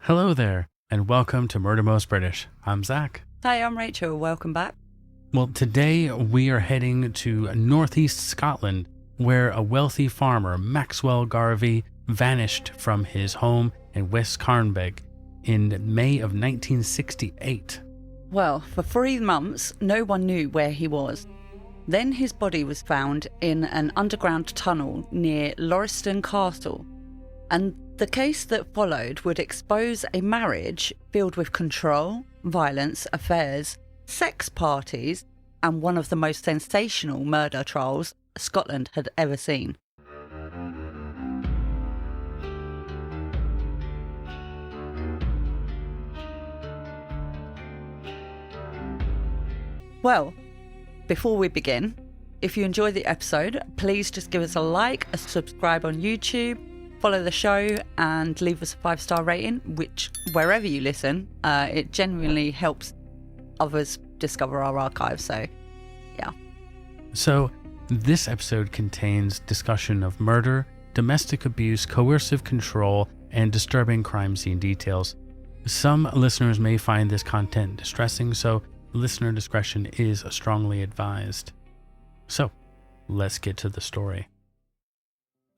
Hello there, and welcome to Murder Most British. I'm Zach. Hi, I'm Rachel. Welcome back. Well, today we are heading to northeast Scotland, where a wealthy farmer, Maxwell Garvie, vanished from his home in West Cairnbeg in May of 1968. Well, for 3 months, no one knew where he was. Then his body was found in an underground tunnel near Lauriston Castle, and the case that followed would expose a marriage filled with control, violence, affairs, sex parties, and one of the most sensational murder trials Scotland had ever seen. Well, before we begin, if you enjoy the episode, please just give us a like, a subscribe on YouTube, follow the show, and leave us a 5-star rating, which, wherever you listen, it genuinely helps others discover our archive, so yeah. So, this episode contains discussion of murder, domestic abuse, coercive control, and disturbing crime scene details. Some listeners may find this content distressing, so listener discretion is strongly advised. So, let's get to the story.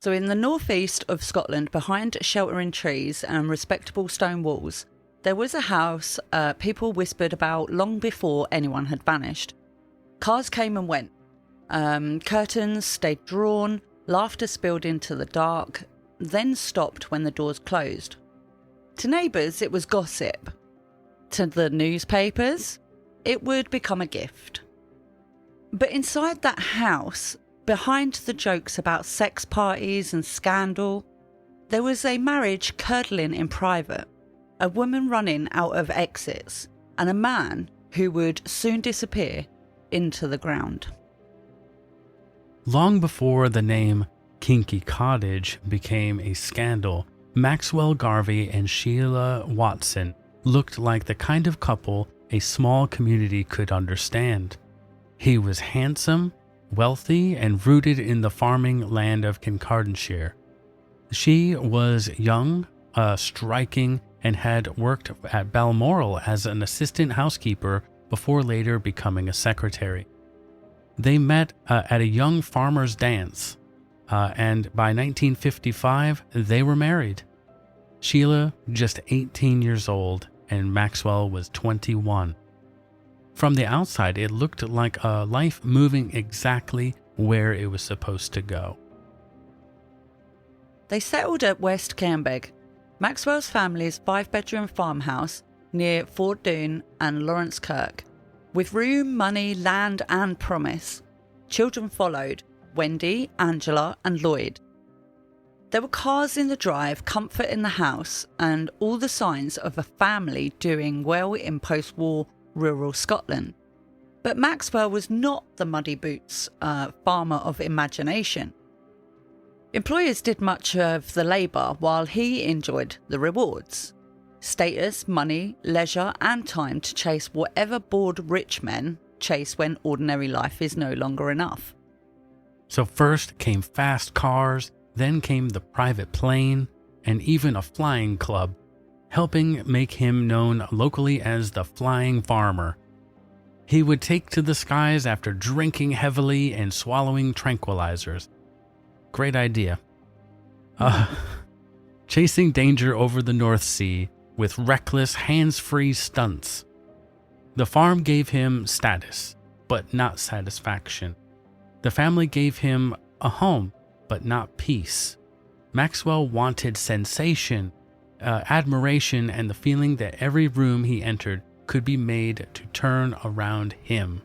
So in the northeast of Scotland, behind sheltering trees and respectable stone walls, there was a house people whispered about long before anyone had vanished. Cars came and went. Curtains stayed drawn, laughter spilled into the dark, then stopped when the doors closed. To neighbours, it was gossip. To the newspapers, it would become a gift. But inside that house, behind the jokes about sex parties and scandal, there was a marriage curdling in private, a woman running out of exits, and a man who would soon disappear into the ground. Long before the name Kinky Cottage became a scandal, Maxwell Garvie and Sheila Watson looked like the kind of couple a small community could understand. He was handsome, wealthy, and rooted in the farming land of Kincardineshire. She was young, striking, and had worked at Balmoral as an assistant housekeeper before later becoming a secretary. They met at a young farmer's dance, and by 1955, they were married. Sheila, just 18 years old, and Maxwell was 21. From the outside, it looked like a life moving exactly where it was supposed to go. They settled at West Cairnbeg, Maxwell's family's 5-bedroom farmhouse near Fort Doone and Lawrence Kirk. With room, money, land, and promise, children followed: Wendy, Angela, and Lloyd. There were cars in the drive, comfort in the house, and all the signs of a family doing well in post-war rural Scotland. But Maxwell was not the muddy boots farmer of imagination. Employers did much of the labour while he enjoyed the rewards: status, money, leisure, and time to chase whatever bored rich men chase when ordinary life is no longer enough. So first came fast cars, then came the private plane, and even a flying club, helping make him known locally as the Flying Farmer. He would take to the skies after drinking heavily and swallowing tranquilizers. Great idea. Chasing danger over the North Sea with reckless, hands-free stunts. The farm gave him status, but not satisfaction. The family gave him a home, but not peace. Maxwell wanted sensation, admiration, and the feeling that every room he entered could be made to turn around him.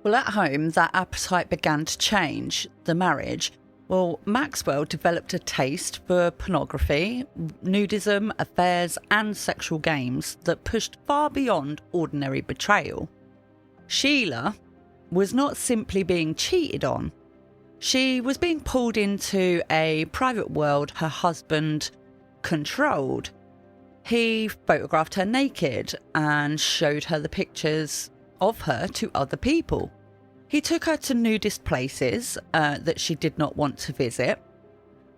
Well, at home, that appetite began to change. The marriage, well, Maxwell developed a taste for pornography, nudism, affairs, and sexual games that pushed far beyond ordinary betrayal. Sheila was not simply being cheated on. She was being pulled into a private world her husband controlled. He photographed her naked and showed her the pictures of her to other people. He took her to nudist places that she did not want to visit.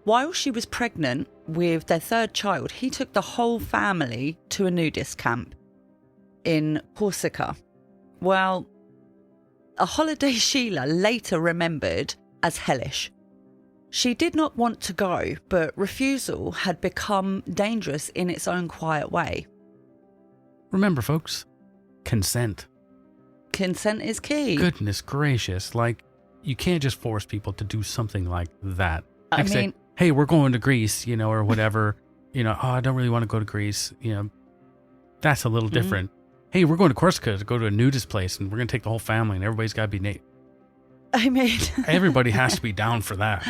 While she was pregnant with their third child, he took the whole family to a nudist camp in Corsica. Well, a holiday Sheila later remembered as hellish. She did not want to go, but refusal had become dangerous in its own quiet way. Remember, folks, consent. Consent is key. Goodness gracious. Like, you can't just force people to do something like that. I Say, mean, hey, we're going to Greece, or whatever. Oh, I don't really want to go to Greece. That's a little different. Hey, we're going to Corsica to go to a nudist place, and we're going to take the whole family, and everybody's got to be naked. I mean, everybody has to be down for that.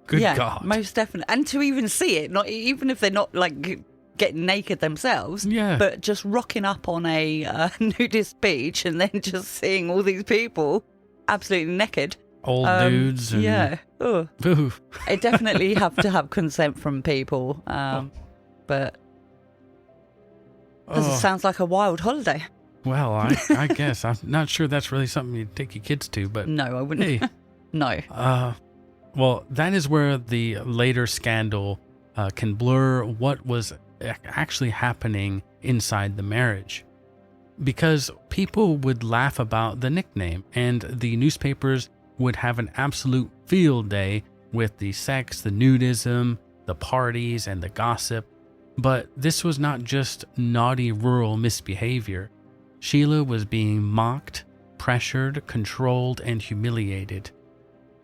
Good God. Most definitely. And to even see it, not even if they're not like getting naked themselves, but just rocking up on a nudist beach and then just seeing all these people absolutely naked. Old dudes. And... Yeah. Ugh. It definitely have to have consent from people. But because it sounds like a wild holiday. Well, I guess. I'm not sure that's really something you'd take your kids to, but... No, I wouldn't. Hey. No. Well, that is where the later scandal can blur what was actually happening inside the marriage. Because people would laugh about the nickname, and the newspapers would have an absolute field day with the sex, the nudism, the parties, and the gossip. But this was not just naughty rural misbehavior. Sheila was being mocked, pressured, controlled, and humiliated.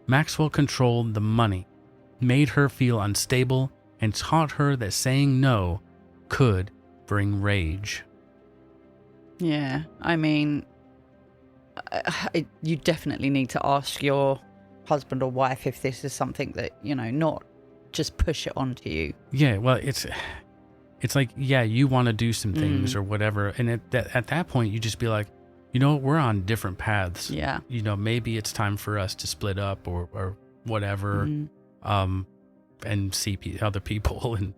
Maxwell controlled the money, made her feel unstable, and taught her that saying no could bring rage. Yeah, I mean, you definitely need to ask your husband or wife if this is something that, not just push it onto you. Yeah, well, it's like, yeah, you want to do some things or whatever. And at that point, you just be like, we're on different paths. Yeah. Maybe it's time for us to split up or whatever, and see other people. And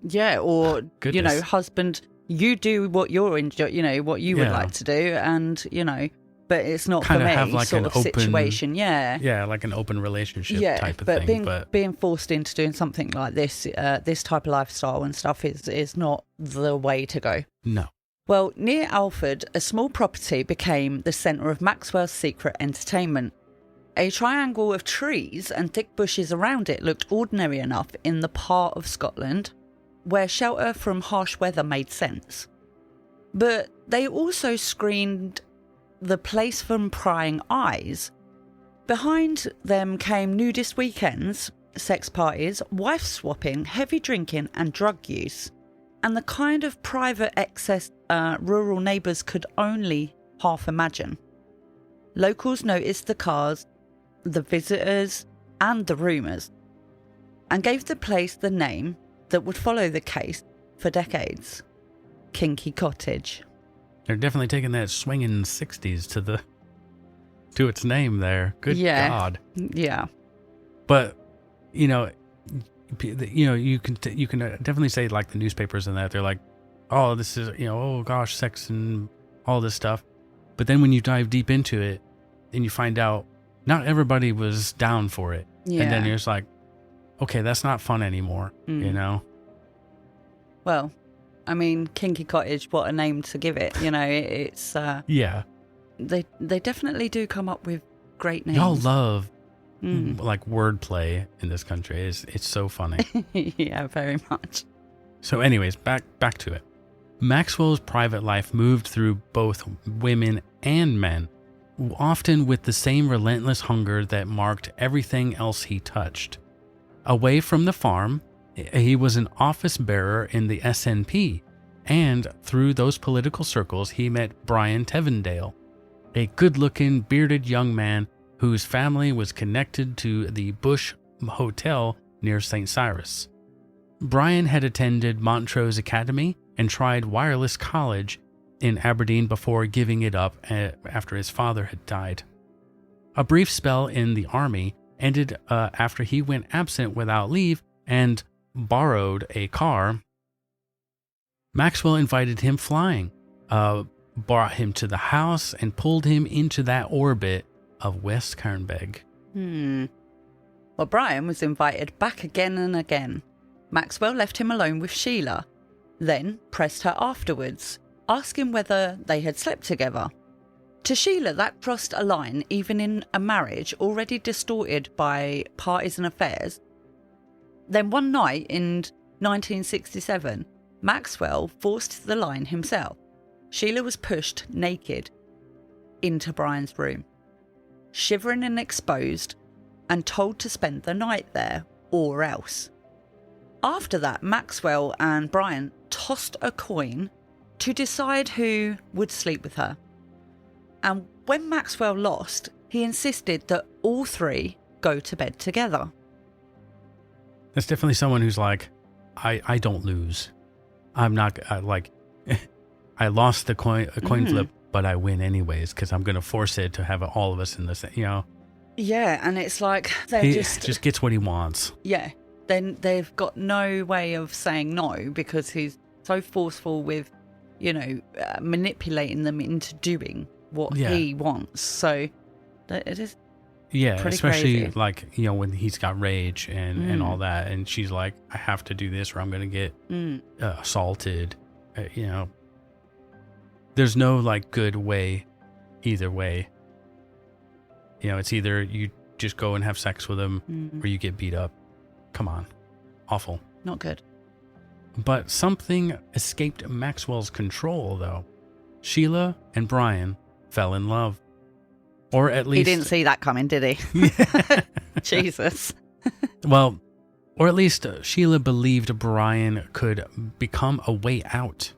yeah, or, goodness. husband, you do what you're what you would like to do. And, but it's not kind for me have like sort an of open situation. Yeah. Yeah, like an open relationship type of but thing. Being forced into doing something like this, this type of lifestyle and stuff is not the way to go. No. Well, near Alford, a small property became the centre of Maxwell's secret entertainment. A triangle of trees and thick bushes around it looked ordinary enough in the part of Scotland where shelter from harsh weather made sense. But they also screened the place from prying eyes. Behind them came nudist weekends, sex parties, wife swapping, heavy drinking and drug use, and the kind of private excess rural neighbours could only half imagine. Locals noticed the cars, the visitors and the rumours, and gave the place the name that would follow the case for decades: Kinky Cottage. They're definitely taking that swinging 60s to its name there. Good God. Yeah. But, you can definitely say, like, the newspapers and that, they're like, oh, this is, oh gosh, sex and all this stuff. But then when you dive deep into it and you find out not everybody was down for it. Yeah. And then you're just like, okay, that's not fun anymore, Well, I mean, Kinky Cottage, what a name to give it. It's... yeah. They definitely do come up with great names. Y'all love, like, wordplay in this country. It's so funny. Yeah, very much. So anyways, back to it. Maxwell's private life moved through both women and men, often with the same relentless hunger that marked everything else he touched. Away from the farm, he was an office bearer in the SNP, and through those political circles he met Brian Tevendale, a good-looking, bearded young man whose family was connected to the Bush Hotel near St Cyrus. Brian had attended Montrose Academy and tried Wireless College in Aberdeen before giving it up after his father had died. A brief spell in the army ended after he went absent without leave and borrowed a car. Maxwell invited him flying, brought him to the house, and pulled him into that orbit of West Cairnbeg. Well, Brian was invited back again and again. Maxwell left him alone with Sheila, then pressed her afterwards, asking whether they had slept together. To Sheila, that crossed a line even in a marriage already distorted by partisan affairs. Then one night in 1967, Maxwell forced the line himself. Sheila was pushed naked into Brian's room, shivering and exposed, and told to spend the night there or else. After that, Maxwell and Brian tossed a coin to decide who would sleep with her. And when Maxwell lost, he insisted that all three go to bed together. That's definitely someone who's like, I don't lose. I'm not, I lost the coin flip, but I win anyways because I'm going to force it to have all of us in the same, Yeah, and it's like he just gets what he wants. Yeah, then they've got no way of saying no because he's so forceful with, manipulating them into doing what he wants. So it is especially crazy. When he's got rage and all that, and she's like, I have to do this or I'm going to get assaulted. There's no good way either way. It's either you just go and have sex with him or you get beat up. Come on. Awful. Not good. But something escaped Maxwell's control, though. Sheila and Brian fell in love. Or at least... He didn't see that coming, did he? Jesus. Well, or at least Sheila believed Brian could become a way out.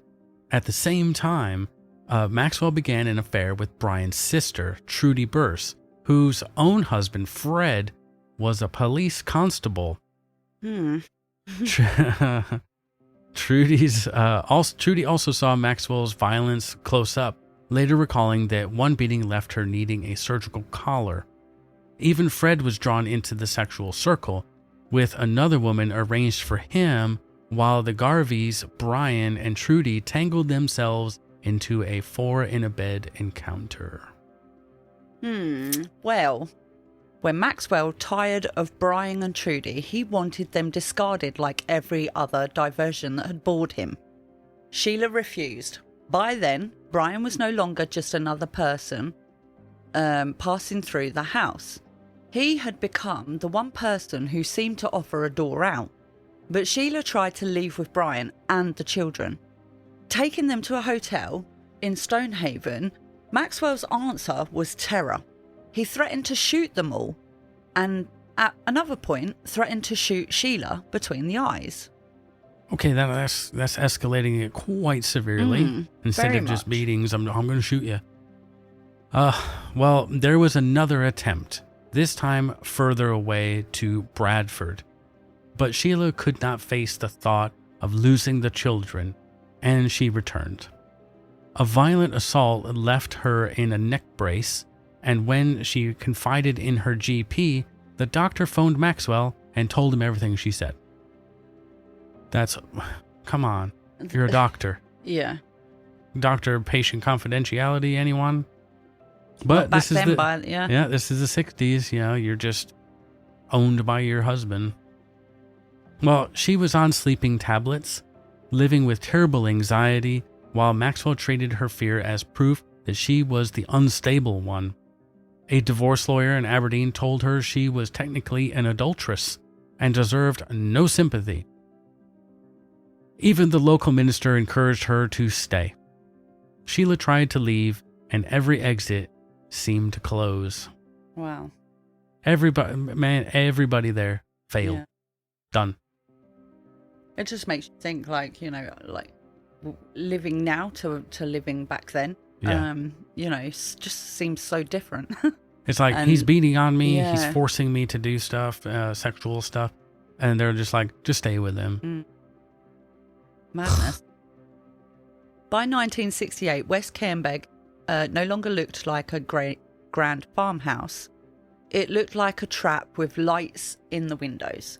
At the same time, Maxwell began an affair with Brian's sister, Trudy Burse, whose own husband, Fred, was a police constable. Trudy also saw Maxwell's violence close up, later recalling that one beating left her needing a surgical collar. Even Fred was drawn into the sexual circle, with another woman arranged for him, while the Garvies, Brian and Trudy, tangled themselves into a 4-in-a-bed encounter. Well, when Maxwell tired of Brian and Trudy, he wanted them discarded like every other diversion that had bored him. Sheila refused. By then, Brian was no longer just another person passing through the house. He had become the one person who seemed to offer a door out. But Sheila tried to leave with Brian and the children. Taking them to a hotel in Stonehaven, Maxwell's answer was terror. He threatened to shoot them all, and at another point threatened to shoot Sheila between the eyes. Okay, that's escalating it quite severely. Instead of just beatings, I'm going to shoot you. Well, there was another attempt, this time further away to Bradford. But Sheila could not face the thought of losing the children, and she returned. A violent assault left her in a neck brace, and when she confided in her GP, the doctor phoned Maxwell and told him everything she said. Come on, you're a doctor. Yeah. Doctor-patient confidentiality, anyone? But this is this is the 60s, you're just owned by your husband. Well, she was on sleeping tablets, living with terrible anxiety, while Maxwell treated her fear as proof that she was the unstable one. A divorce lawyer in Aberdeen told her she was technically an adulteress and deserved no sympathy. Even the local minister encouraged her to stay. Sheila tried to leave, and every exit seemed to close. Wow. Everybody there failed. Yeah. Done. It just makes you think, living now to living back then. Yeah. It just seems so different. It's like, he's beating on me, he's forcing me to do stuff, sexual stuff, and they're just like, just stay with him. Madness. By 1968, West Cairnbeg no longer looked like a grand farmhouse. It looked like a trap with lights in the windows.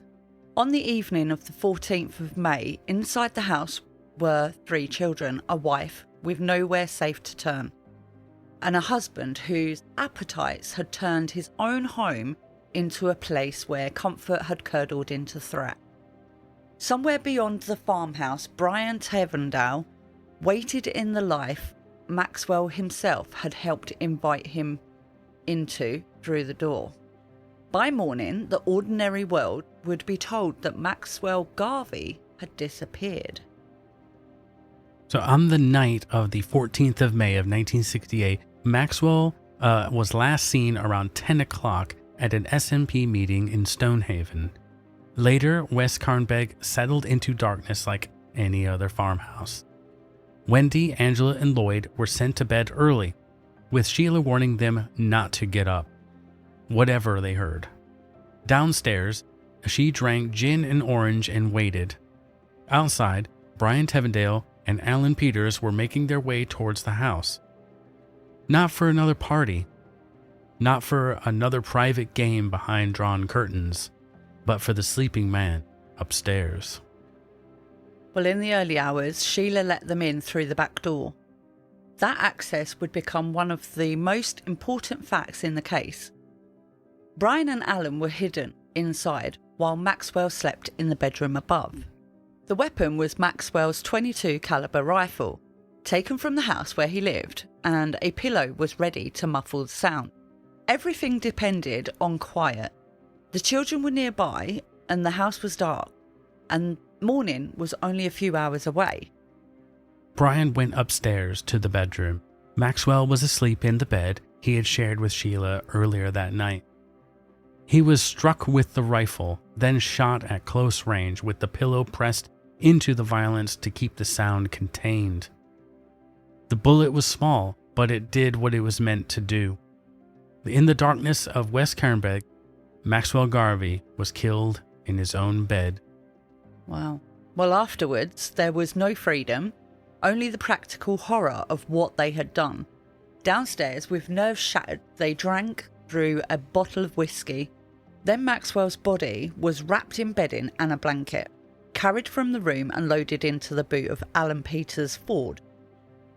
On the evening of the 14th of May, inside the house were 3 children, a wife with nowhere safe to turn, and a husband whose appetites had turned his own home into a place where comfort had curdled into threat. Somewhere beyond the farmhouse, Brian Tevendale waited in the life Maxwell himself had helped invite him into through the door. By morning, the ordinary world would be told that Maxwell Garvie had disappeared. So on the night of the 14th of May of 1968, Maxwell was last seen around 10 o'clock at an SNP meeting in Stonehaven. Later, West Cairnbeg settled into darkness like any other farmhouse. Wendy, Angela, and Lloyd were sent to bed early, with Sheila warning them not to get up, whatever they heard. Downstairs, she drank gin and orange and waited. Outside, Brian Tevendale and Alan Peters were making their way towards the house. Not for another party, not for another private game behind drawn curtains, but for the sleeping man upstairs. Well, in the early hours, Sheila let them in through the back door. That access would become one of the most important facts in the case. Brian and Alan were hidden inside while Maxwell slept in the bedroom above. The weapon was Maxwell's .22 caliber rifle, taken from the house where he lived, and a pillow was ready to muffle the sound. Everything depended on quiet. The children were nearby and the house was dark, and morning was only a few hours away. Brian went upstairs to the bedroom. Maxwell was asleep in the bed he had shared with Sheila earlier that night. He was struck with the rifle, then shot at close range with the pillow pressed into the violence to keep the sound contained. The bullet was small, but it did what it was meant to do. In the darkness of West Cairnbeg, Maxwell Garvie was killed in his own bed. Wow. Well, afterwards, there was no freedom, only the practical horror of what they had done. Downstairs, with nerves shattered, they drank through a bottle of whiskey. Then Maxwell's body was wrapped in bedding and a blanket, carried from the room and loaded into the boot of Alan Peters' Ford.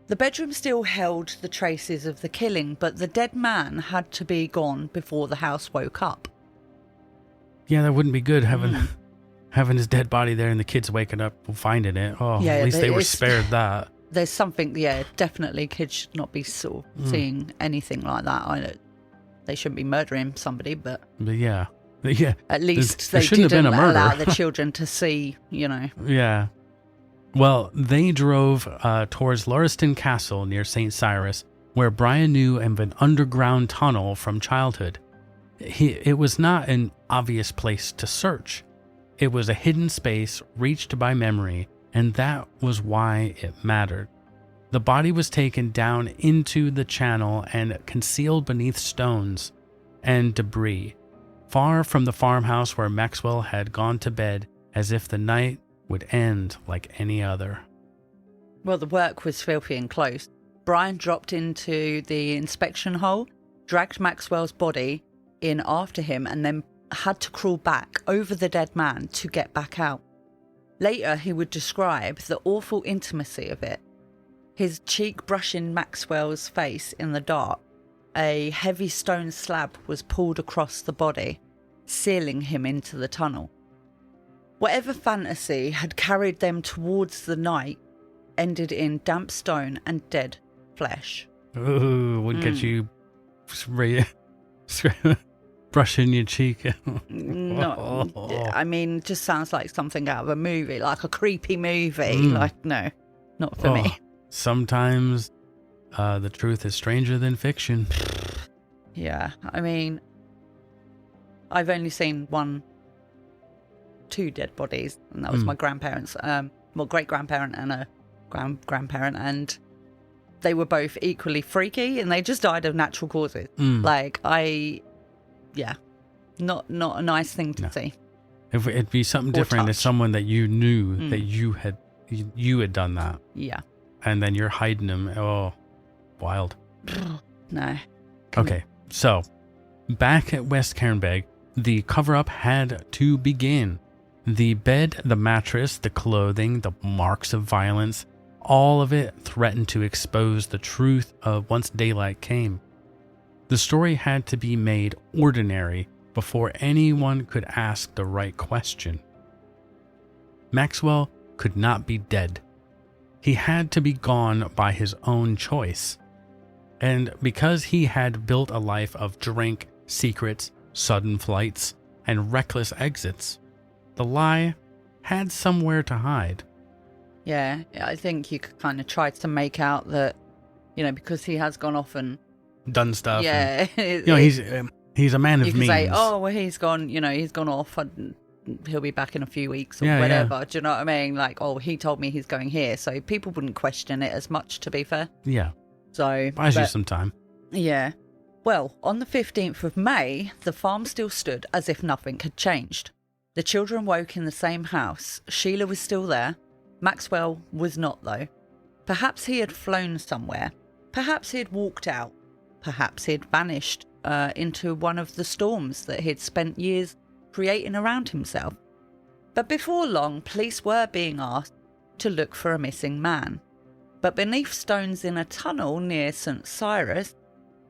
The bedroom still held the traces of the killing, but the dead man had to be gone before the house woke up. Yeah, that wouldn't be good having his dead body there and the kids waking up finding it. Oh, yeah, at least they were spared that. There's something, definitely kids should not be sort of seeing anything like that. They shouldn't be murdering somebody, but yeah. At least there they shouldn't didn't have been a murder. allow the children to see, Yeah. Well, they drove towards Lauriston Castle near St Cyrus, where Brian knew of an underground tunnel from childhood. It was not an obvious place to search. It was a hidden space reached by memory, and that was why it mattered. The body was taken down into the channel and concealed beneath stones and debris, far from the farmhouse where Maxwell had gone to bed, as if the night would end like any other. Well, the work was filthy and close. Brian dropped into the inspection hole, dragged Maxwell's body in after him, and then had to crawl back over the dead man to get back out. Later, he would describe the awful intimacy of it. His cheek brushing Maxwell's face in the dark, a heavy stone slab was pulled across the body, sealing him into the tunnel. Whatever fantasy had carried them towards the night ended in damp stone and dead flesh. Ooh, would get you brushing your cheek. No, I mean, just sounds like something out of a movie, like a creepy movie. No, not for me. Sometimes the truth is stranger than fiction. Yeah, I mean, I've only seen two dead bodies, and that was my grandparents, great-grandparent and a grandparent, and they were both equally freaky, and they just died of natural causes. Not a nice thing to see. If it'd be something different, it's someone that you knew that you had done that. Yeah. And then you're hiding them. Oh, wild. No. Okay, so back at West Cairnbeg, the cover-up had to begin. The bed, the mattress, the clothing, the marks of violence, all of it threatened to expose the truth of once daylight came. The story had to be made ordinary before anyone could ask the right question. Maxwell could not be dead. He had to be gone by his own choice. And because he had built a life of drink, secrets, sudden flights, and reckless exits, the lie had somewhere to hide. Yeah, I think you could kind of try to make out that, because he has gone off and done stuff. Yeah. And, he's a man of means. You can say, oh, well, he's gone, he's gone off and he'll be back in a few weeks or whatever. Yeah. Do you know what I mean? Like, oh, he told me he's going here. So people wouldn't question it as much, to be fair. Yeah. So buys you some time. Yeah. Well, on the 15th of May, the farm still stood as if nothing had changed. The children woke in the same house. Sheila was still there. Maxwell was not, though. Perhaps he had flown somewhere. Perhaps he had walked out. Perhaps he had vanished into one of the storms that he'd spent years creating around himself. But before long, police were being asked to look for a missing man. But beneath stones in a tunnel near St Cyrus,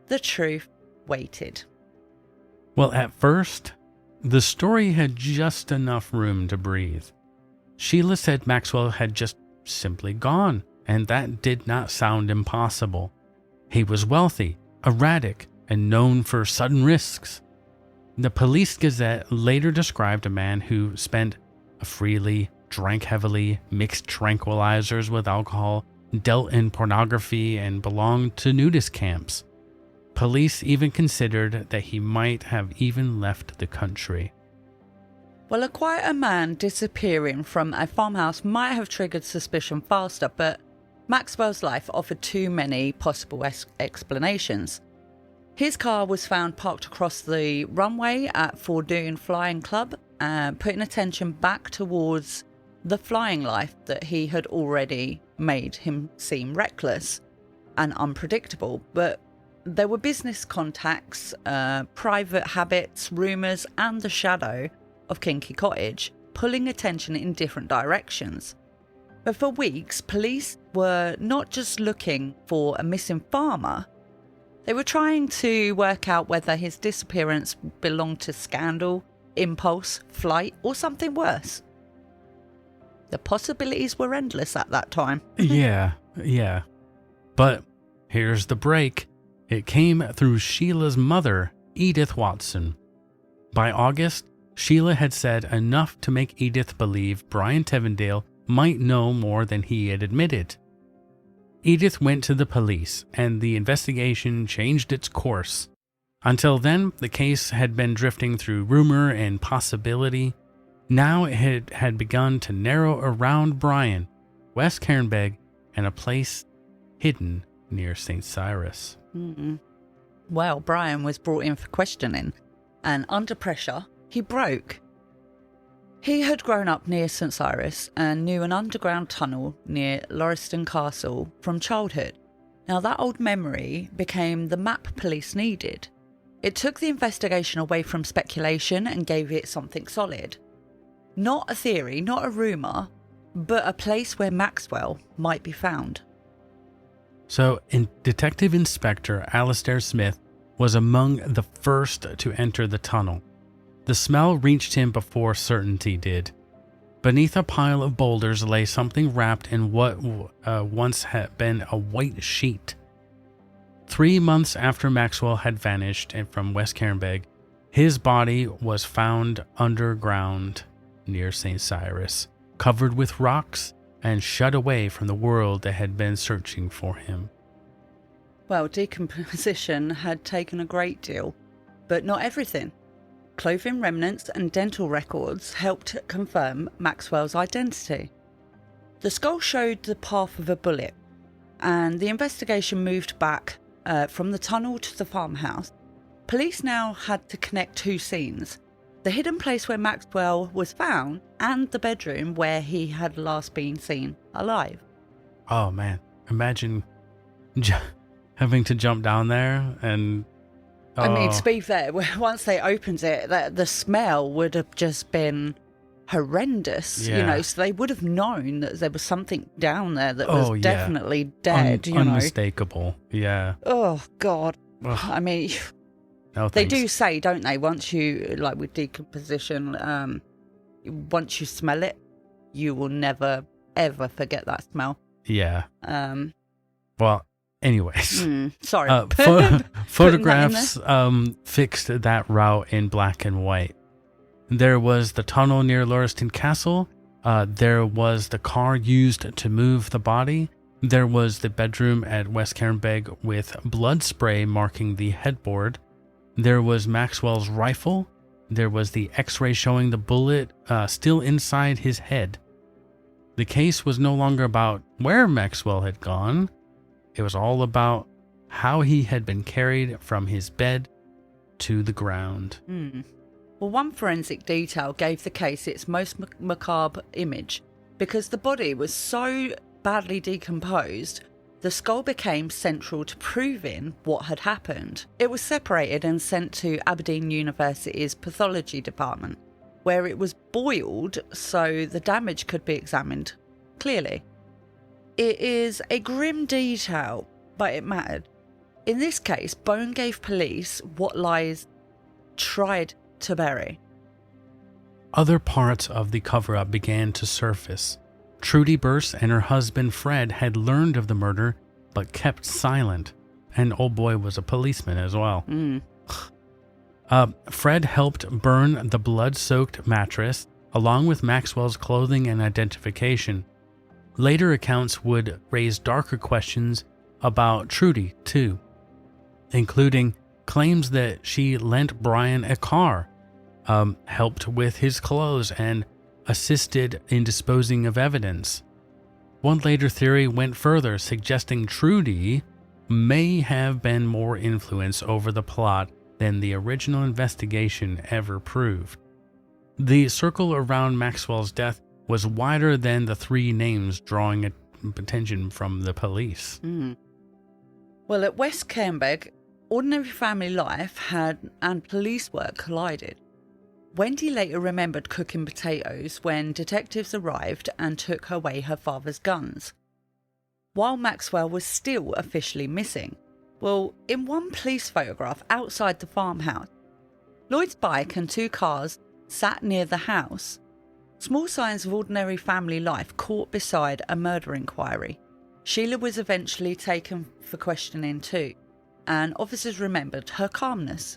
the truth waited. Well, at first, the story had just enough room to breathe. Sheila said Maxwell had just simply gone, and that did not sound impossible. He was wealthy, erratic, and known for sudden risks. The Police Gazette later described a man who spent freely, drank heavily, mixed tranquilizers with alcohol, dealt in pornography, and belonged to nudist camps. Police even considered that he might have even left the country. Well, a quieter man disappearing from a farmhouse might have triggered suspicion faster, but Maxwell's life offered too many possible explanations. His car was found parked across the runway at Fordoon Flying Club, putting attention back towards the flying life that he had already made him seem reckless and unpredictable. But there were business contacts, private habits, rumours, and the shadow of Kinky Cottage pulling attention in different directions. But for weeks, police were not just looking for a missing farmer. They were trying to work out whether his disappearance belonged to scandal, impulse, flight, or something worse. The possibilities were endless at that time. Yeah. But here's the break. It came through Sheila's mother, Edith Watson. By August, Sheila had said enough to make Edith believe Brian Tevendale might know more than he had admitted. Edith went to the police, and the investigation changed its course. Until then, the case had been drifting through rumor and possibility. Now it had begun to narrow around Brian, West Cairnbeg, and a place hidden near St Cyrus. Well, Brian was brought in for questioning, and under pressure, he broke. He had grown up near St Cyrus and knew an underground tunnel near Lauriston Castle from childhood. Now that old memory became the map police needed. It took the investigation away from speculation and gave it something solid. Not a theory, not a rumour, but a place where Maxwell might be found. So, Detective Inspector Alastair Smith was among the first to enter the tunnel. The smell reached him before certainty did. Beneath a pile of boulders lay something wrapped in what once had been a white sheet. 3 months after Maxwell had vanished from West Cairnbeg, his body was found underground near St Cyrus, covered with rocks and shut away from the world that had been searching for him. Well, decomposition had taken a great deal, but not everything. Clothing remnants and dental records helped confirm Maxwell's identity. The skull showed the path of a bullet, and the investigation moved back from the tunnel to the farmhouse. Police now had to connect two scenes: the hidden place where Maxwell was found and the bedroom where he had last been seen alive. Oh man, imagine having to jump down there and... I mean, to be fair, once they opened it, the smell would have just been horrendous, so they would have known that there was something down there that was definitely dead, Unmistakable, yeah. Oh, God. Ugh. I mean... No, They thanks. do say, don't they, once you, like with decomposition, once you smell it, you will never, ever forget that smell. Yeah. Well, anyways. Sorry. Photographs fixed that route in black and white. There was the tunnel near Lauriston Castle. There was the car used to move the body. There was the bedroom at West Cairnbeg with blood spray marking the headboard. There was Maxwell's rifle. There was the x-ray showing the bullet still inside his head. The case was no longer about where Maxwell had gone. It was all about how he had been carried from his bed to the ground. Well, one forensic detail gave the case its most macabre image. Because the body was so badly decomposed, the skull became central to proving what had happened. It was separated and sent to Aberdeen University's pathology department, where it was boiled so the damage could be examined clearly. It is a grim detail, but it mattered. In this case, Bone gave police what lies tried to bury. Other parts of the cover-up began to surface. Trudy Burse and her husband Fred had learned of the murder, but kept silent. And old boy was a policeman as well. Fred helped burn the blood-soaked mattress, along with Maxwell's clothing and identification. Later accounts would raise darker questions about Trudy, too, including claims that she lent Brian a car, helped with his clothes, and assisted in disposing of evidence. One later theory went further, suggesting Trudy may have been more influence over the plot than the original investigation ever proved. The circle around Maxwell's death was wider than the three names drawing attention from the police. Well, at West Cairnbeg, ordinary family life and police work collided. Wendy later remembered cooking potatoes when detectives arrived and took away her father's guns, while Maxwell was still officially missing. Well, in one police photograph outside the farmhouse, Lloyd's bike and two cars sat near the house. Small signs of ordinary family life caught beside a murder inquiry. Sheila was eventually taken for questioning too, and officers remembered her calmness.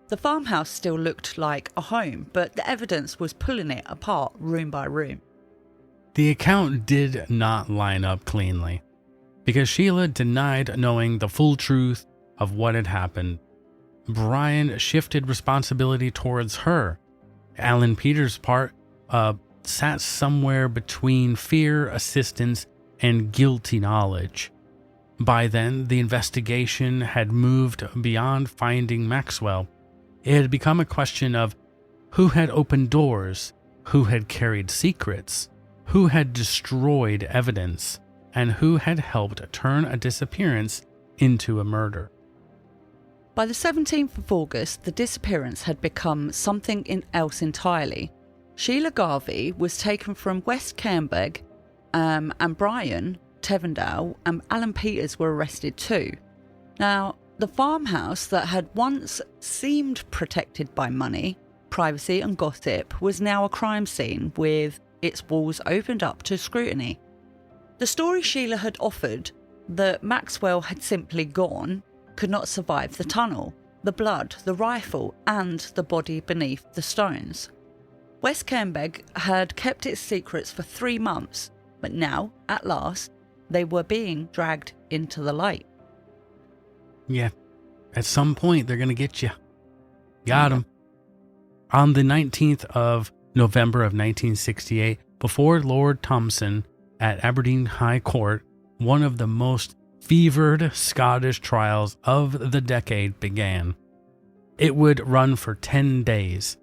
The farmhouse still looked like a home, but the evidence was pulling it apart room by room. The account did not line up cleanly, because Sheila denied knowing the full truth of what had happened. Brian shifted responsibility towards her. Alan Peters' part sat somewhere between fear, assistance, and guilty knowledge. By then, the investigation had moved beyond finding Maxwell. It had become a question of who had opened doors, who had carried secrets, who had destroyed evidence, and who had helped turn a disappearance into a murder. By the 17th of August, the disappearance had become something else entirely. Sheila Garvie was taken from West Cairnbeg, and Brian Tevendale and Alan Peters were arrested too. Now, the farmhouse that had once seemed protected by money, privacy and gossip was now a crime scene with its walls opened up to scrutiny. The story Sheila had offered, that Maxwell had simply gone, could not survive the tunnel, the blood, the rifle and the body beneath the stones. West Cairnbeg had kept its secrets for 3 months, but now, at last, they were being dragged into the light. Yeah, at some point they're going to get you. Got him. On the 19th of November of 1968, before Lord Thompson at Aberdeen High Court, one of the most fevered Scottish trials of the decade began. It would run for 10 days.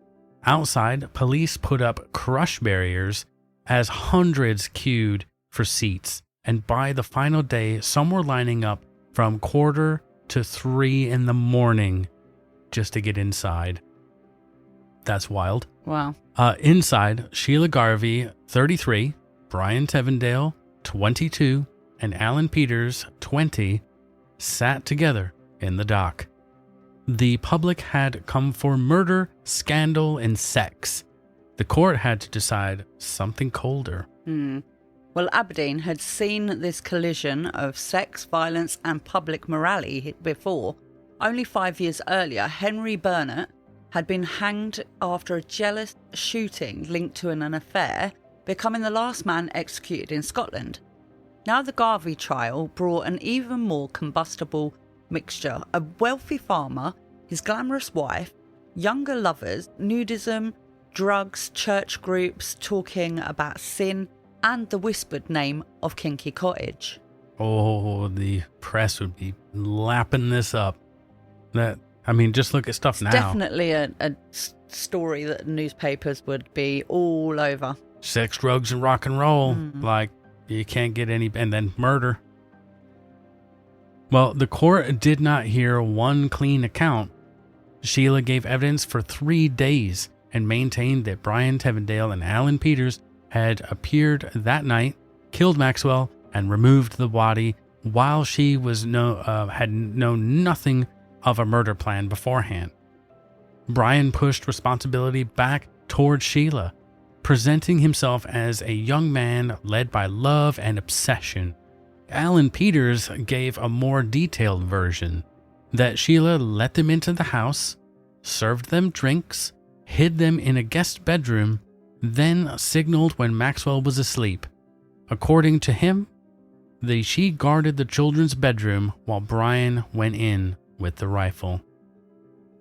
Outside, police put up crush barriers as hundreds queued for seats, and by the final day, some were lining up from 2:45 to 3 in the morning just to get inside. That's wild. Wow. Inside, Sheila Garvie, 33, Brian Tevendale, 22, and Alan Peters, 20, sat together in the dock. The public had come for murder, scandal, and sex. The court had to decide something colder. Well, Aberdeen had seen this collision of sex, violence, and public morality before. Only 5 years earlier, Henry Burnett had been hanged after a jealous shooting linked to an affair, becoming the last man executed in Scotland. Now the Garvie trial brought an even more combustible mixture: a wealthy farmer, his glamorous wife, younger lovers, nudism, drugs, church groups talking about sin, and the whispered name of Kinky Cottage. Oh, the press would be lapping this up. Just look at stuff now. Definitely a story that newspapers would be all over. Sex, drugs, and rock and roll. Like, you can't get any... And then murder. Well, the court did not hear one clean account. Sheila gave evidence for 3 days and maintained that Brian Tevendale and Alan Peters had appeared that night, killed Maxwell, and removed the body while she had known nothing of a murder plan beforehand. Brian pushed responsibility back toward Sheila, presenting himself as a young man led by love and obsession. Alan Peters gave a more detailed version, that Sheila let them into the house, served them drinks, hid them in a guest bedroom, then signaled when Maxwell was asleep. According to him, she guarded the children's bedroom while Brian went in with the rifle.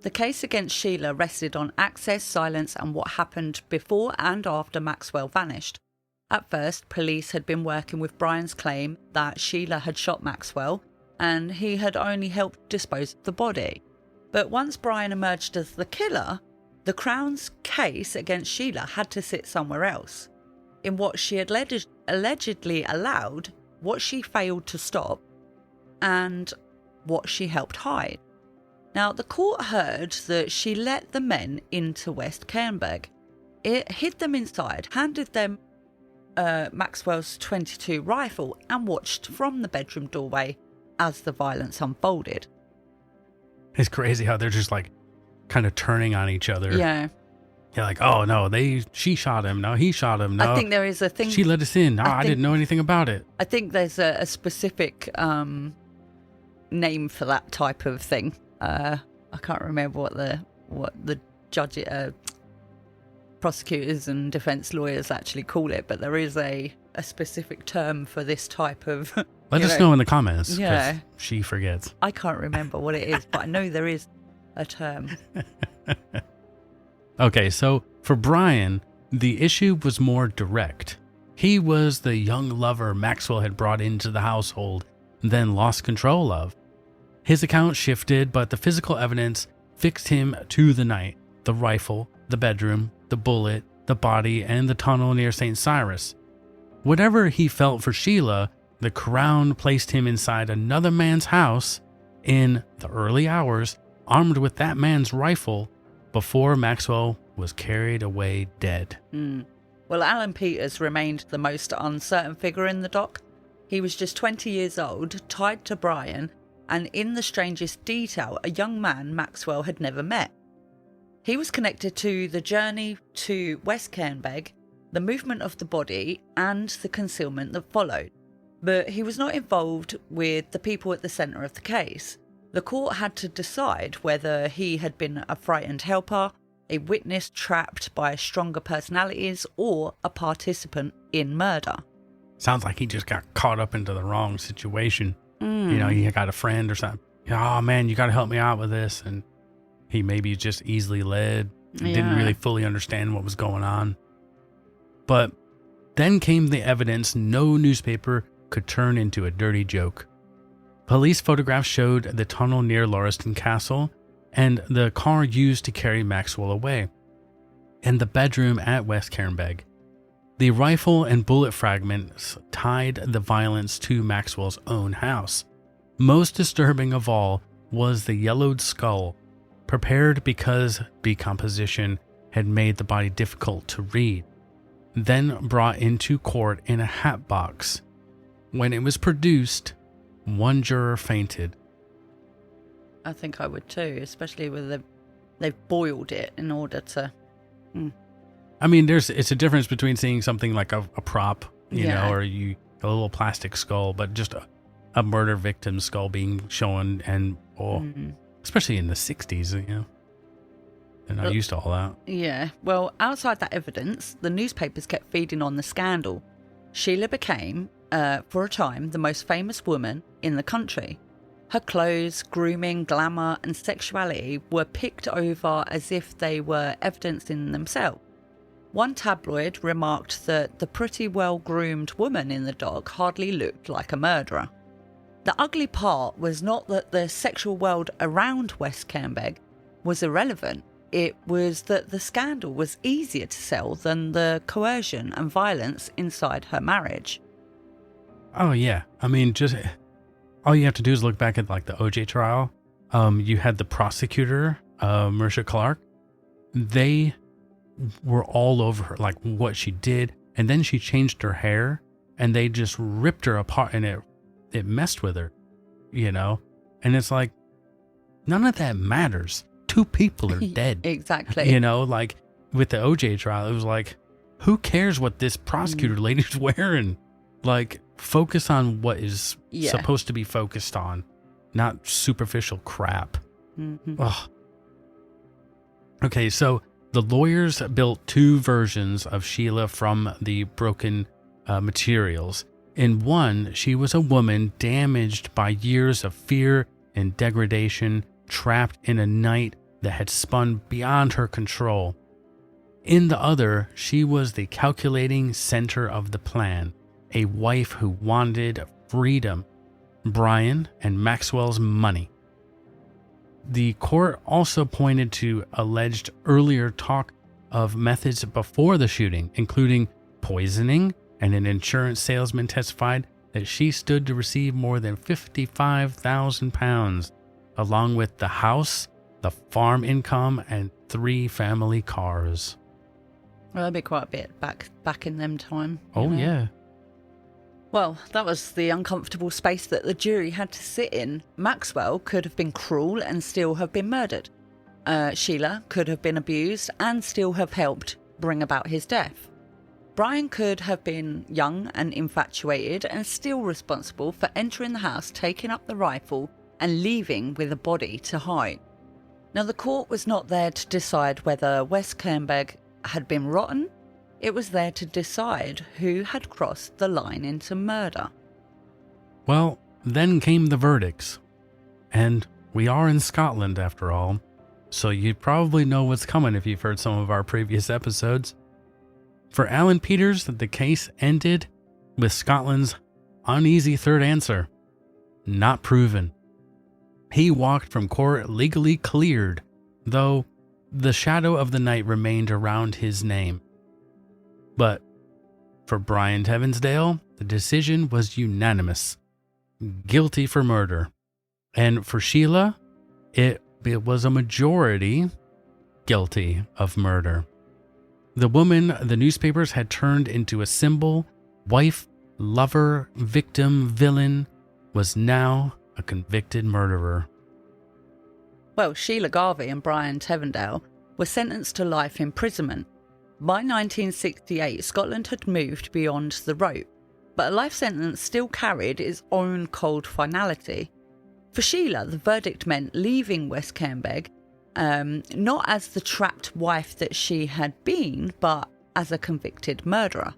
The case against Sheila rested on access, silence, and what happened before and after Maxwell vanished. At first, police had been working with Brian's claim that Sheila had shot Maxwell and he had only helped dispose of the body. But once Brian emerged as the killer, the Crown's case against Sheila had to sit somewhere else, in what she had allegedly allowed, what she failed to stop, and what she helped hide. Now, the court heard that she let the men into West Cairnbeg. It hid them inside, handed them Maxwell's .22 rifle, and watched from the bedroom doorway as the violence unfolded. It's crazy how they're just like kind of turning on each other. Yeah. Yeah, like, oh no, she shot him. No, he shot him. No, I think there is a thing. She let us in. No, I didn't know anything about it. I think there's a specific name for that type of thing. I can't remember what the judge, prosecutors and defense lawyers actually call it, but there is a specific term for this type of. Let us know in the comments. Yeah, she forgets. I can't remember what it is, but I know there is a term. Okay, so for Brian, the issue was more direct. He was the young lover Maxwell had brought into the household, then lost control of. His account shifted, but the physical evidence fixed him to the night: the rifle, the bedroom, the bullet, the body, and the tunnel near St Cyrus. Whatever he felt for Sheila, the Crown placed him inside another man's house in the early hours, armed with that man's rifle, before Maxwell was carried away dead. Well, Alan Peters remained the most uncertain figure in the dock. He was just 20 years old, tied to Brian, and in the strangest detail, a young man Maxwell had never met. He was connected to the journey to West Cairnbeg, the movement of the body, and the concealment that followed. But he was not involved with the people at the centre of the case. The court had to decide whether he had been a frightened helper, a witness trapped by stronger personalities, or a participant in murder. Sounds like he just got caught up into the wrong situation. You know, he got a friend or something. Oh man, you got to help me out with this. And he maybe just easily led and didn't really fully understand what was going on. But then came the evidence no newspaper could turn into a dirty joke. Police photographs showed the tunnel near Lauriston Castle and the car used to carry Maxwell away, and the bedroom at West Cairnbeg. The rifle and bullet fragments tied the violence to Maxwell's own house. Most disturbing of all was the yellowed skull, prepared because decomposition had made the body difficult to read, then brought into court in a hat box. When it was produced, one juror fainted. I think I would too, especially with they've boiled it in order to. I mean, it's a difference between seeing something like a prop, you know, or a little plastic skull, but just a murder victim skull being shown, and especially in the 60s, you know, they're not used to all that. Yeah. Well, outside that evidence, the newspapers kept feeding on the scandal. Sheila became, for a time, the most famous woman in the country. Her clothes, grooming, glamour, and sexuality were picked over as if they were evidence in themselves. One tabloid remarked that the pretty well-groomed woman in the dock hardly looked like a murderer. The ugly part was not that the sexual world around West Cairnbeg was irrelevant. It was that the scandal was easier to sell than the coercion and violence inside her marriage. Oh, yeah. I mean, just all you have to do is look back at like the OJ trial. You had the prosecutor, Marsha Clark. They were all over her, like what she did. And then she changed her hair and they just ripped her apart, and it messed with her, you know? And it's like, none of that matters. 2 people are dead. Exactly. You know, like with the OJ trial, it was like, who cares what this prosecutor lady's wearing? Like, focus on what is supposed to be focused on, not superficial crap. Ugh. Okay, so the lawyers built 2 versions of Sheila from the broken materials. In one, she was a woman damaged by years of fear and degradation, trapped in a night that had spun beyond her control. In the other, she was the calculating center of the plan, a wife who wanted freedom, Brian and Maxwell's money. The court also pointed to alleged earlier talk of methods before the shooting, including poisoning, and an insurance salesman testified that she stood to receive more than £55,000, along with the house, the farm income, and 3 family cars. Well, that'd be quite a bit back in them time. Oh, know? Yeah. Well, that was the uncomfortable space that the jury had to sit in. Maxwell could have been cruel and still have been murdered. Sheila could have been abused and still have helped bring about his death. Brian could have been young and infatuated and still responsible for entering the house, taking up the rifle, and leaving with a body to hide. Now, the court was not there to decide whether West Cairnbeg had been rotten. It was there to decide who had crossed the line into murder. Well, then came the verdicts. And we are in Scotland after all, so you probably know what's coming if you've heard some of our previous episodes. For Alan Peters, the case ended with Scotland's uneasy third answer: not proven. He walked from court legally cleared, though the shadow of the night remained around his name. But for Brian Tevinsdale, the decision was unanimous: guilty for murder. And for Sheila, it was a majority guilty of murder. The woman the newspapers had turned into a symbol, wife, lover, victim, villain, was now a convicted murderer. Well, Sheila Garvie and Brian Tevinsdale were sentenced to life imprisonment. By 1968, Scotland had moved beyond the rope, but a life sentence still carried its own cold finality. For Sheila, the verdict meant leaving West Cairnbeg, not as the trapped wife that she had been, but as a convicted murderer.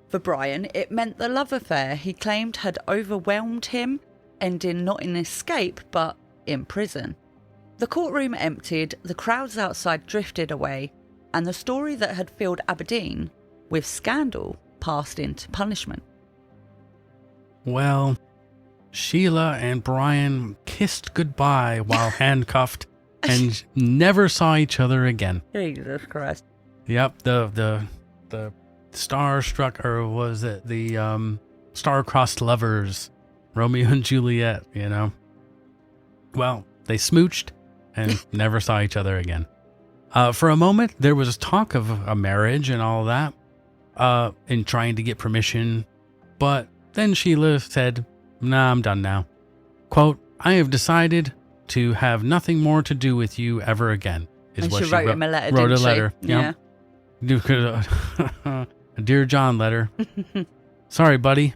For Brian, it meant the love affair he claimed had overwhelmed him, ending not in escape, but in prison. The courtroom emptied, the crowds outside drifted away, and the story that had filled Aberdeen with scandal passed into punishment. Well, Sheila and Brian kissed goodbye while handcuffed and never saw each other again. Jesus Christ. Yep, the star-struck, or was it the star-crossed lovers, Romeo and Juliet, you know? Well, they smooched and never saw each other again. For a moment, there was talk of a marriage and all that, and trying to get permission, but then Sheila said, "Nah, I'm done now. Quote, I have decided to have nothing more to do with you ever again. Is and what she wrote him a letter, wrote didn't a letter. she? Yeah. A Dear John letter. Sorry, buddy.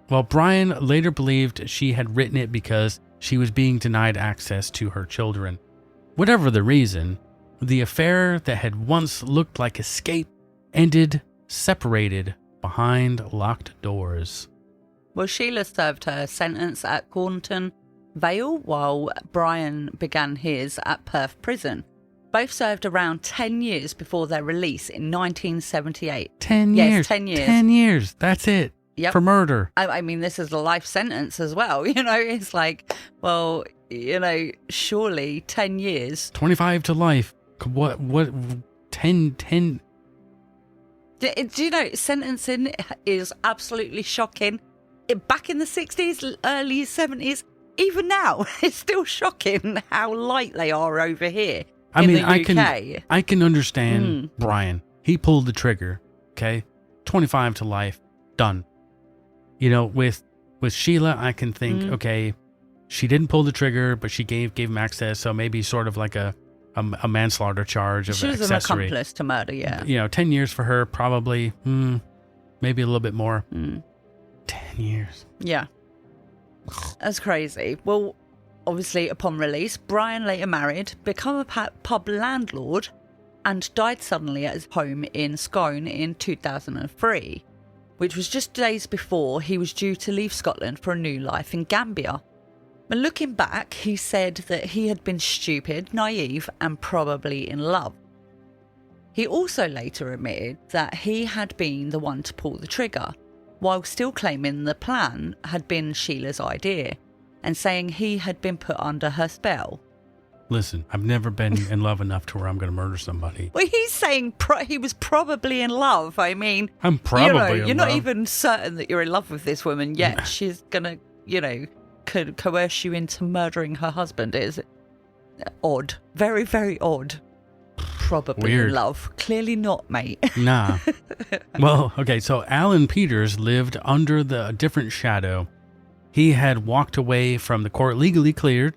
Well, Brian later believed she had written it because she was being denied access to her children. Whatever the reason, the affair that had once looked like escape ended separated behind locked doors. Well, Sheila served her sentence at Cornton Vale while Brian began his at Perth Prison. Both served around 10 years before their release in 1978. 10 years. Yes, 10 years. 10 years. That's it. Yep. For murder. I mean, this is a life sentence as well. You know, it's like, well, you know, surely 10 years. 25 to life. What, 10. Do you know, sentencing is absolutely shocking. Back in the 60s, early 70s, even now, it's still shocking how light they are over here. I mean, I can understand Brian. He pulled the trigger. Okay, 25 to life, done. You know, with Sheila, I can think, okay, she didn't pull the trigger, but she gave him access, so maybe sort of like a manslaughter charge of she was accessory. an accomplice to murder. Yeah, you know, 10 years for her, probably, maybe a little bit more. 10 years. Yeah, that's crazy. Well, obviously, upon release, Brian later married, became a pub landlord, and died suddenly at his home in Scone in 2003, which was just days before he was due to leave Scotland for a new life in Gambia. But looking back, he said that he had been stupid, naive, and probably in love. He also later admitted that he had been the one to pull the trigger, while still claiming the plan had been Sheila's idea, and saying he had been put under her spell. Listen, I've never been in love enough to where I'm going to murder somebody. Well, he's saying he was probably in love. I mean, I'm probably in love. You're not even certain that you're in love with this woman, yet she's going to, you know, could coerce you into murdering her husband. It is odd. Very, very odd. Probably Weird. In love. Clearly not, mate. Nah. Well, okay, so Alan Peters lived under a different shadow. He had walked away from the court legally cleared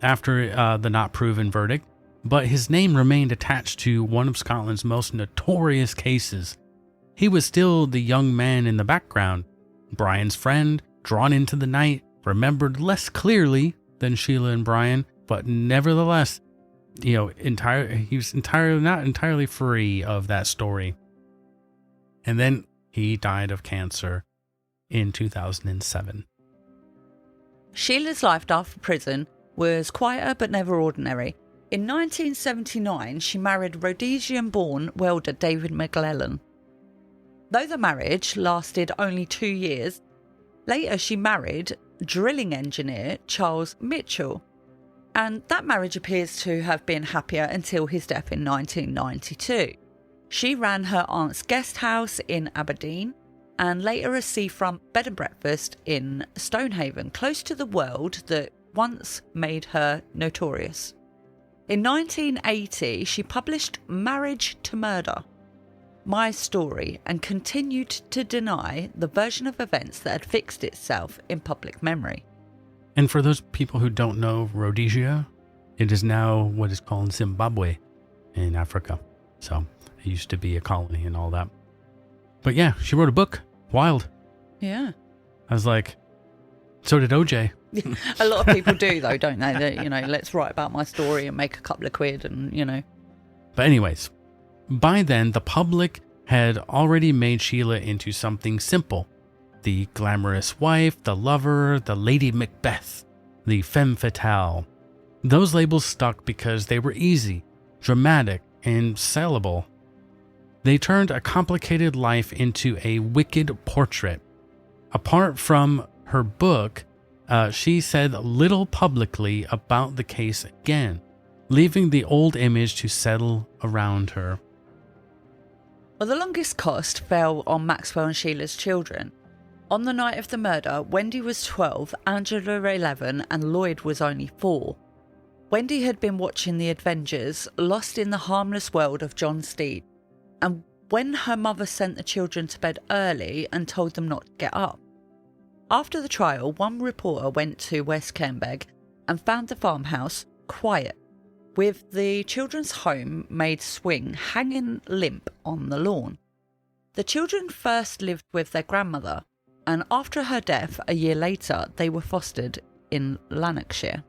after the not proven verdict, but his name remained attached to one of Scotland's most notorious cases. He was still the young man in the background, Brian's friend, drawn into the night, remembered less clearly than Sheila and Brian, but nevertheless, you know, he was not entirely free of that story. And then he died of cancer in 2007. Sheila's life after prison was quieter but never ordinary. In 1979, she married Rhodesian-born welder David McLellan. Though the marriage lasted only 2 years, later she married drilling engineer Charles Mitchell, and that marriage appears to have been happier until his death in 1992. She ran her aunt's guest house in Aberdeen and later a seafront bed and breakfast in Stonehaven, close to the world that once made her notorious. In 1980, she published Marriage to Murder, My Story, and continued to deny the version of events that had fixed itself in public memory. And for those people who don't know Rhodesia, it is now what is called Zimbabwe in Africa. So it used to be a colony and all that. But yeah, she wrote a book. Wild. Yeah. I was like, so did OJ. A lot of people do, though, don't they? That, you know, let's write about my story and make a couple of quid and, you know. But anyways, by then, the public had already made Sheila into something simple. The glamorous wife, the lover, the Lady Macbeth, the femme fatale. Those labels stuck because they were easy, dramatic, and sellable. They turned a complicated life into a wicked portrait. Apart from her book, she said little publicly about the case again, leaving the old image to settle around her. Well, the longest cost fell on Maxwell and Sheila's children. On the night of the murder, Wendy was 12, Angela 11, and Lloyd was only 4. Wendy had been watching The Avengers, lost in the harmless world of John Steed, and when her mother sent the children to bed early and told them not to get up. After the trial, one reporter went to West Cairnbeg and found the farmhouse quiet, with the children's home-made swing hanging limp on the lawn. The children first lived with their grandmother, and after her death a year later, they were fostered in Lanarkshire.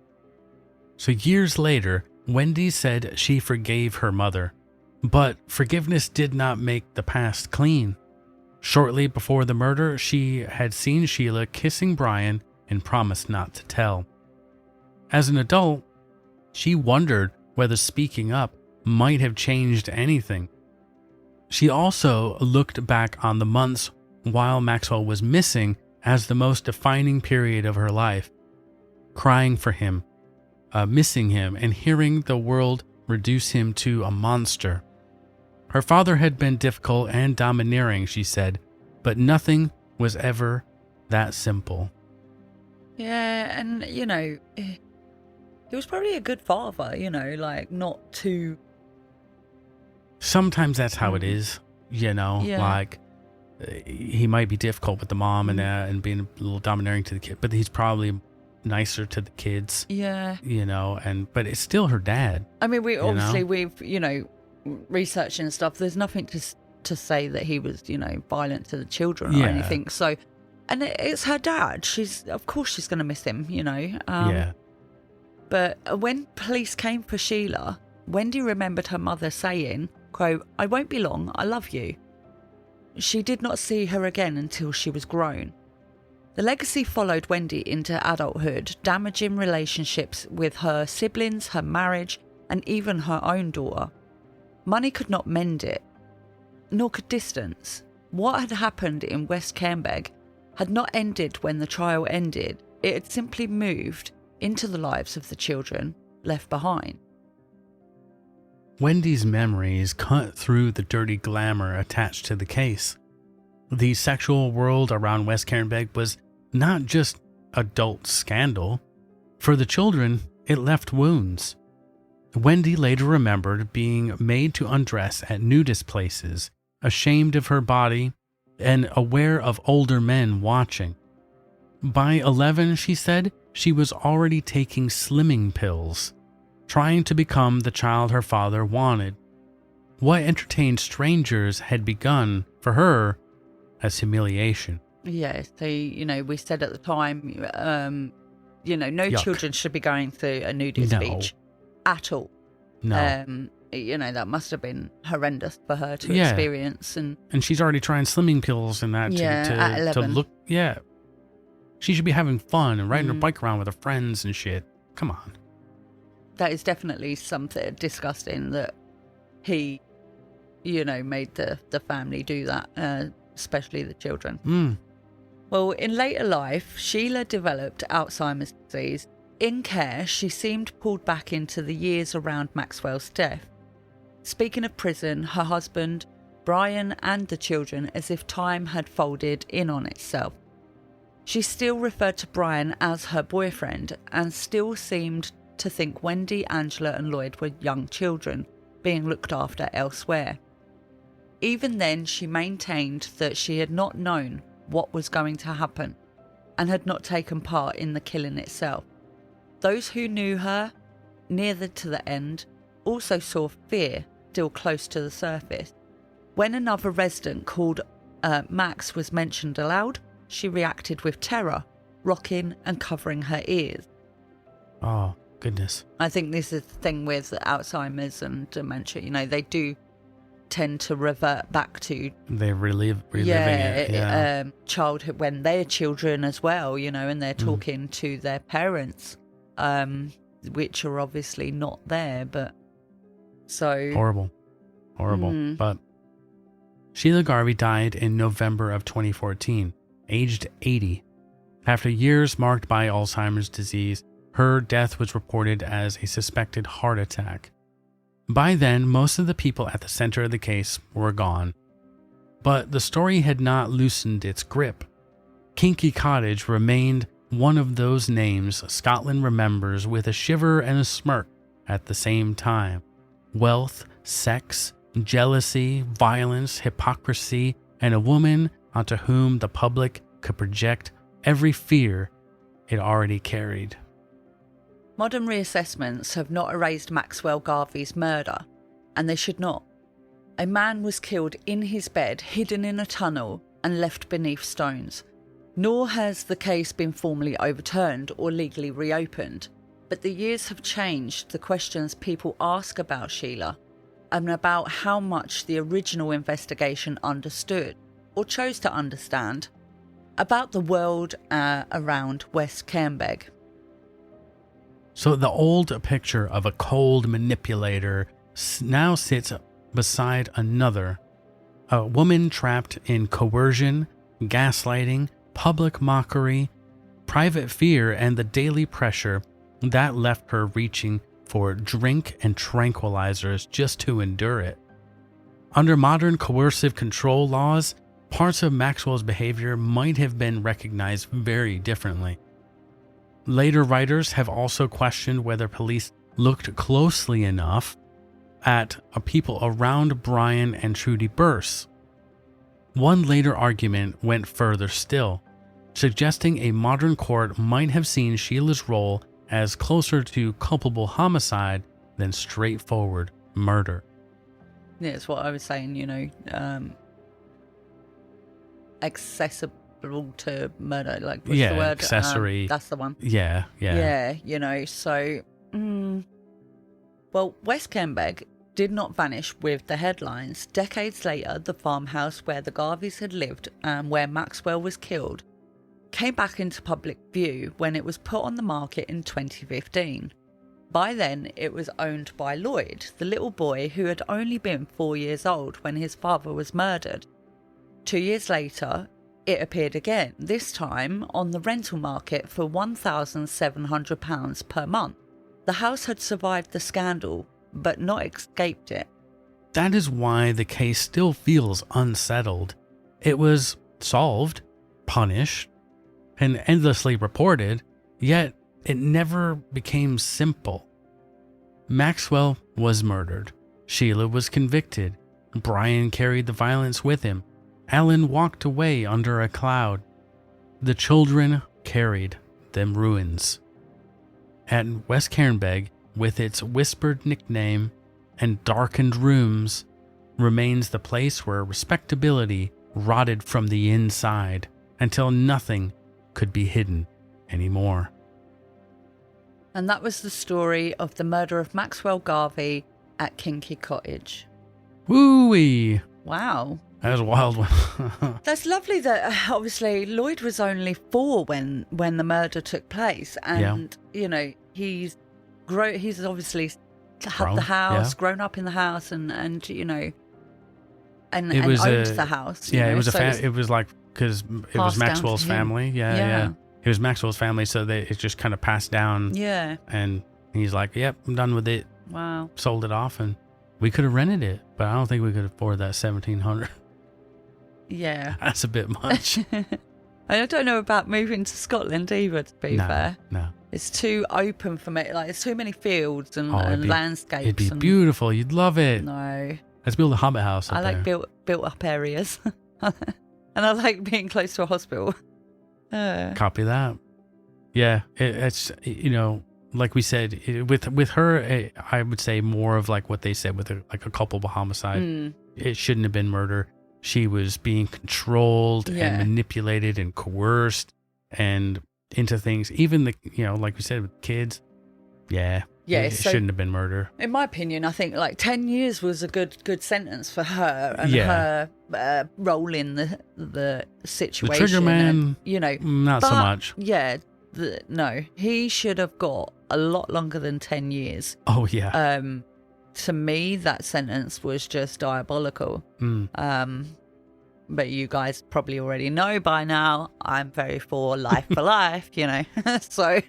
So years later, Wendy said she forgave her mother, but forgiveness did not make the past clean. Shortly before the murder, she had seen Sheila kissing Brian and promised not to tell. As an adult, she wondered whether speaking up might have changed anything. She also looked back on the months while Maxwell was missing as the most defining period of her life, crying for him, missing him, and hearing the world reduce him to a monster. Her father had been difficult and domineering, she said, but nothing was ever that simple. Yeah, and, he was probably a good father, not too... Sometimes that's how it is, Yeah. He might be difficult with the mom and being a little domineering to the kid, but he's probably nicer to the kids. Yeah. But it's still her dad. I mean, we've researched and stuff, there's nothing to say that he was, violent to the children or anything. So, and it's her dad. Of course she's going to miss him, Yeah. But when police came for Sheila, Wendy remembered her mother saying, quote, "I won't be long, I love you." She did not see her again until she was grown. The legacy followed Wendy into adulthood, damaging relationships with her siblings, her marriage, and even her own daughter. Money could not mend it, nor could distance. What had happened in West Cairnbeg had not ended when the trial ended. It had simply moved into the lives of the children left behind. Wendy's memories cut through the dirty glamour attached to the case. The sexual world around West Cairnbeg was not just adult scandal. For the children, it left wounds. Wendy later remembered being made to undress at nudist places, ashamed of her body, and aware of older men watching. By 11, she said, she was already taking slimming pills, trying to become the child her father wanted. What entertained strangers had begun, for her, as humiliation. Yeah, so, we said at the time, no Yuck. children should be going to a nudist beach at all. No. That must have been horrendous for her to Yeah. experience. And she's already trying slimming pills and that at 11. to look, She should be having fun and riding her bike around with her friends and shit. Come on. That is definitely something disgusting that he, made the family do that, especially the children. Well, in later life, Sheila developed Alzheimer's disease. In care, she seemed pulled back into the years around Maxwell's death. Speaking of prison, her husband, Brian, and the children as if time had folded in on itself. She still referred to Brian as her boyfriend and still seemed to think Wendy, Angela and Lloyd were young children being looked after elsewhere. Even then, she maintained that she had not known what was going to happen and had not taken part in the killing itself. Those who knew her nearer to the end also saw fear still close to the surface. When another resident called Max was mentioned aloud, she reacted with terror, rocking and covering her ears. Oh, goodness. I think this is the thing with Alzheimer's and dementia. They do tend to revert back to... They reliving it. Yeah. Childhood when they're children as well, and they're talking to their parents, which are obviously not there, but... So... Horrible. But Sheila Garvie died in November of 2014, aged 80. After years marked by Alzheimer's disease, her death was reported as a suspected heart attack. By then, most of the people at the center of the case were gone. But the story had not loosened its grip. Kinky Cottage remained one of those names Scotland remembers with a shiver and a smirk at the same time. Wealth, sex, jealousy, violence, hypocrisy, and a woman onto whom the public could project every fear it already carried. Modern reassessments have not erased Maxwell Garvie's murder, and they should not. A man was killed in his bed, hidden in a tunnel, and left beneath stones. Nor has the case been formally overturned or legally reopened, but the years have changed the questions people ask about Sheila and about how much the original investigation understood, or chose to understand, about the world around West Cairnbeg. So the old picture of a cold manipulator now sits beside another, a woman trapped in coercion, gaslighting, public mockery, private fear, and the daily pressure that left her reaching for drink and tranquilizers just to endure it. Under modern coercive control laws, parts of Maxwell's behavior might have been recognized very differently. Later writers have also questioned whether police looked closely enough at people around Brian and Trudy Burse. One later argument went further still, suggesting a modern court might have seen Sheila's role as closer to culpable homicide than straightforward murder. Yeah, it's what I was saying, accessible to murder, like, what's the word? Accessory. That's the one. Yeah. So, well, West Cairnbeg did not vanish with the headlines. Decades later, the farmhouse where the Garvies had lived and where Maxwell was killed came back into public view when it was put on the market in 2015. By then, it was owned by Lloyd, the little boy who had only been 4 years old when his father was murdered. 2 years later, it appeared again, this time on the rental market for £1,700 per month. The house had survived the scandal, but not escaped it. That is why the case still feels unsettled. It was solved, punished, and endlessly reported, yet it never became simple. Maxwell was murdered. Sheila was convicted. Brian carried the violence with him. Alan walked away under a cloud. The children carried them ruins. At West Cairnbeg, with its whispered nickname and darkened rooms, remains the place where respectability rotted from the inside until nothing could be hidden anymore. And that was the story of the murder of Maxwell Garvie at Kinky Cottage. Woo-wee! Wow. That was a wild one. That's lovely that obviously Lloyd was only 4 when the murder took place, and he's obviously had the house, grown up in the house, and owned the house. Yeah, it was it was like, because it was Maxwell's family. Yeah. It was Maxwell's family, so it just kind of passed down. Yeah. And he's like, "Yep, I'm done with it." Wow. Sold it off, and we could have rented it, but I don't think we could afford that $1,700. Yeah. That's a bit much. I don't know about moving to Scotland either, to be fair. No. It's too open for me. Like, there's too many fields and landscapes. It'd be beautiful. You'd love it. No. Let's build a hobbit house up I like there. built up areas. And I like being close to a hospital. Copy that. Yeah. It's, like we said, with her, I would say more of like what they said with a culpable homicide. It shouldn't have been murder. She was being controlled and manipulated and coerced and into things. Even like we said with kids. Yeah. It shouldn't have been murder. In my opinion, I think like 10 years was a good sentence for her and her role in the situation. The trigger man, not so much. Yeah. No, he should have got a lot longer than 10 years. Oh, yeah. To me, that sentence was just diabolical. But you guys probably already know by now, I'm very for life for life, so...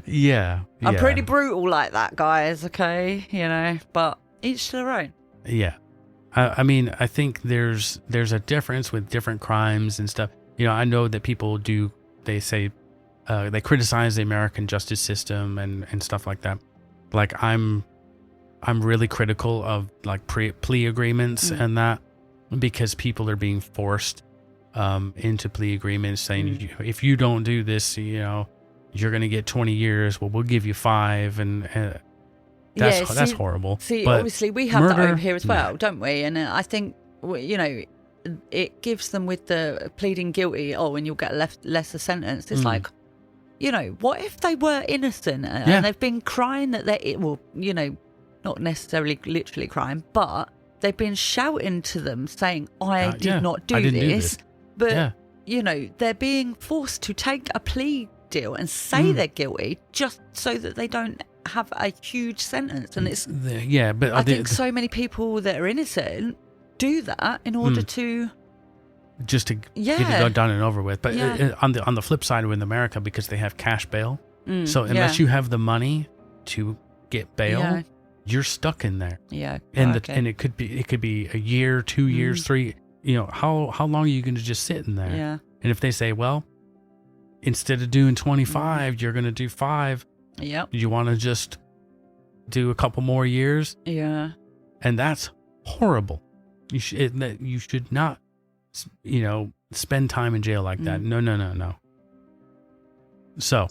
Yeah. I'm pretty brutal like that, guys, okay? But each their own. Yeah. I mean, I think there's a difference with different crimes and stuff. I know that people they say, they criticize the American justice system and stuff like that. Like, I'm really critical of like plea agreements and that, because people are being forced into plea agreements saying, if you don't do this, you're going to get 20 years. Well, we'll give you 5. And that's horrible. See, but obviously we have that murder, over here as well, don't we? And I think, it gives them with the pleading guilty, and you'll get a lesser sentence. It's like, what if they were innocent and they've been crying that not necessarily literally crying, but they've been shouting to them saying, I did not do this. But, they're being forced to take a plea deal and say they're guilty just so that they don't have a huge sentence. And it's, but I think so many people that are innocent do that in order to just to get it done and over with. But on the flip side, in America, because they have cash bail, so unless you have the money to get bail, you're stuck in there. And it could be a year, 2 years, 3. How long are you going to just sit in there? And if they say, well, instead of doing 25, you're going to do 5. You want to just do a couple more years? And that's horrible. You should not, spend time in jail like that. No. So,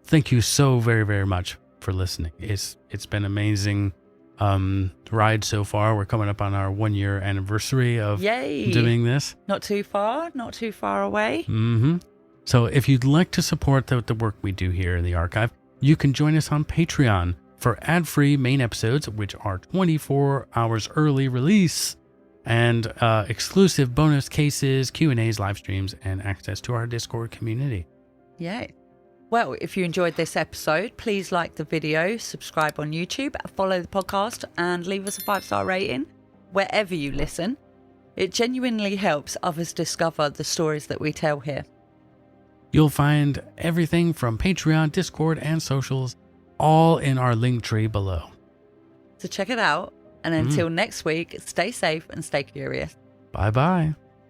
thank you so very, very much for listening. It's been amazing ride so far. We're coming up on our 1-year anniversary of doing this. Not too far away. So, if you'd like to support the work we do here in the archive, you can join us on Patreon for ad-free main episodes, which are 24 hours early release, and exclusive bonus cases, Q&As, live streams, and access to our Discord community. Well, if you enjoyed this episode, please like the video, subscribe on YouTube, follow the podcast, and leave us a 5-star rating wherever you listen. It genuinely helps others discover the stories that we tell here. You'll find everything from Patreon, Discord, and socials all in our link tree below. So check it out. And until next week, stay safe and stay curious. Bye-bye.